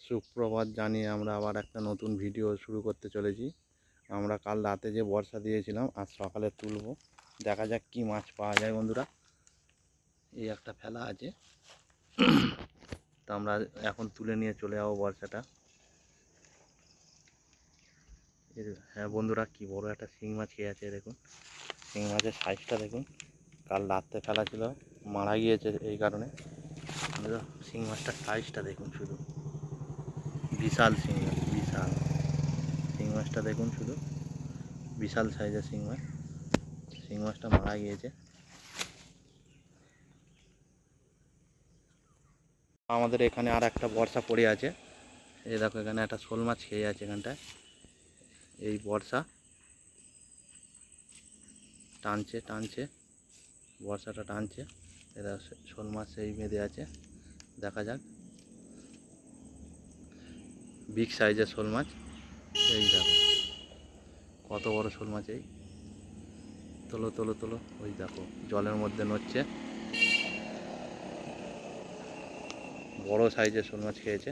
সুপ্রভাত জানিয়ে আমরা আবার একটা নতুন ভিডিও শুরু করতে চলেছি। আমরা কাল রাতে যে বর্ষা দিয়েছিলাম আজ সকালে তুলব, দেখা যাক কি মাছ পাওয়া যায়। বন্ধুরা, এই একটা ফেলা আছে, তো আমরা এখন তুলে নিয়ে চলে যাবো বর্ষাটা। হ্যাঁ বন্ধুরা, কি বড় একটা শিং মাছ খেয়ে আছে। দেখুন শিং মাছের সাইজটা দেখুন, কাল রাতে ফেলা ছিল, মারা গিয়েছে এই কারণে। শিং মাছটার সাইজটা দেখুন, শুধু বিশাল শিং মাছ, বিশাল শিং মাছটা দেখুন, শুধু বিশাল সাইজের শিং মাছ। শিং মাছটা মারা গিয়েছে। আমাদের এখানে আর একটা বর্ষা পড়ে আছে, এই দেখো এখানে একটা শোল মাছ খেয়ে আছে এখানটায়। এই বর্ষা টানছে টানছে, বর্ষাটা টানছে, এরা শোল মাছ এই বেঁধে আছে। দেখা যাক, বিগ সাইজের শোল মাছ। এই দেখো কত বড় শোল মাছ, এই তোলো তোলো তোলো। ওই দেখো জলের মধ্যে নড়ছে, বড় সাইজের শোল মাছ খেয়েছে।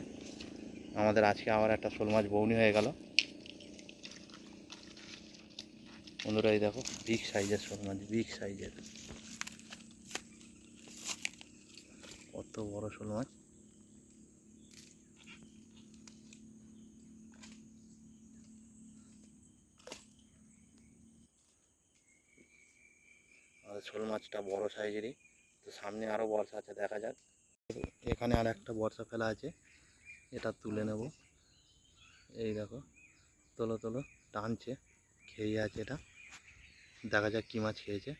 আমাদের আজকে আবার একটা শোল মাছ বউনি হয়ে গেল বন্ধুরা। এই দেখো বিগ সাইজের শোল মাছ, বিগ সাইজের, কত বড় শোল মাছ। আর শোল মাছটা বড় সাইজেরই। তো সামনে আরও বর্ষা আছে, দেখা যাক। এখানে আর একটা বর্ষা ফেলা আছে, এটা তুলে নেব। এই দেখো তোলো তোলো, টানছে, খেয়ে আছে এটা। দেখা যাক কী মাছ খেয়েছে।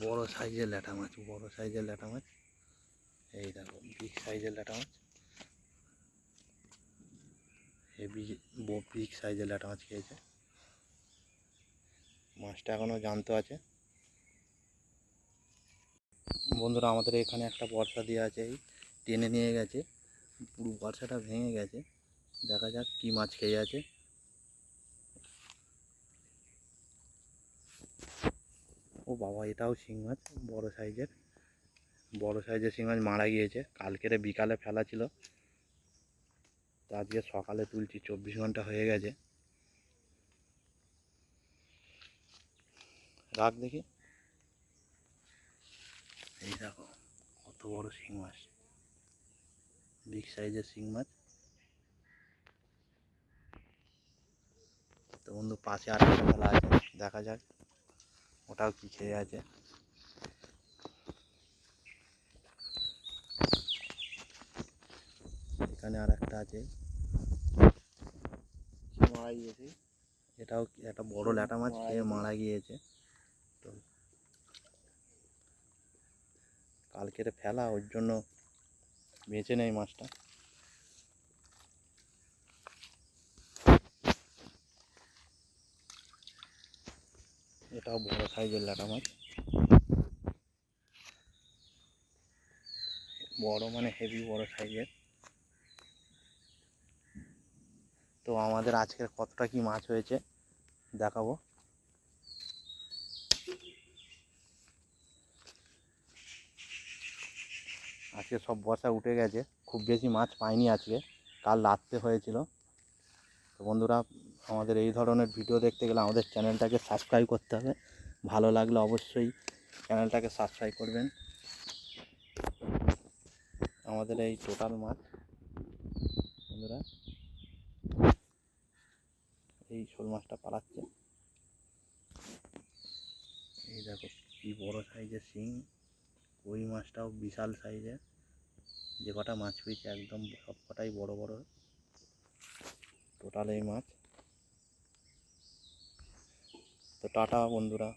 বড় সাইজের ল্যাটা মাছ, বড় সাইজের ল্যাটা মাছ। এই দেখো বিগ সাইজের ল্যাটা মাছ, হেভি বিগ সাইজের ল্যাটা মাছ খেয়েছে। মাছটা এখনও জ্যান্ত আছে বন্ধুরা। আমাদের এখানে একটা বর্ষা দিয়ে আছে, এই টেনে নিয়ে গেছে, পুরো বর্ষাটা ভেঙে গেছে। দেখা যাক কি মাছ খেয়ে আছে। ও বাবা, এটাও শিং মাছ, বড় সাইজের, বড় সাইজের শিং মাছ মারা গিয়েছে। কালকেরে বিকালে ফেলা ছিল, তো আজকে সকালে তুলছি, 24 ঘন্টা হয়ে গেছে। রাখ দেখি। এই দেখো কত বড় শিং মাছ, বিগ সাইজের শিং মাছ। তো বন্ধু পাশে আর একটা ফেলা আছে, দেখা যাক ওটাও কি খেয়ে আছে। এখানে আর একটা আছে, মারা গিয়েছে। এটাও একটা বড় ল্যাটা মাছ খেয়ে মারা গিয়েছে। তো কালকের ফেলা, ওর জন্য বেঁচে নেই মাছটা। এটাও বড় সাইজের ল্যাটা মাছ, বড় মানে হেভি বড় সাইজের। তো আমাদের আজকের কতটা কি মাছ হয়েছে দেখাবো। আজকে সব বর্ষা উঠে গেছে, খুব বেশি মাছ পাইনি আজকে, কাল রাত্রে হয়েছিল। তো বন্ধুরা, আমাদের এই ধরনের ভিডিও দেখতে গেলে আমাদের চ্যানেলটাকে সাবস্ক্রাইব করতে হবে। ভালো লাগলে অবশ্যই চ্যানেলটাকে সাবস্ক্রাইব করবেন। আমাদের এই টোটাল মাছ বন্ধুরা, এই শোল মাছটা পালাচ্ছে। এই দেখো কি বড় সাইজের শিং। ওই মাছটাও বিশাল সাইজের। যে কটা মাছ পেয়েছে একদম সব কটাই বড় বড়। টোটাল এই মাছ। তো টাটা বন্ধুরা।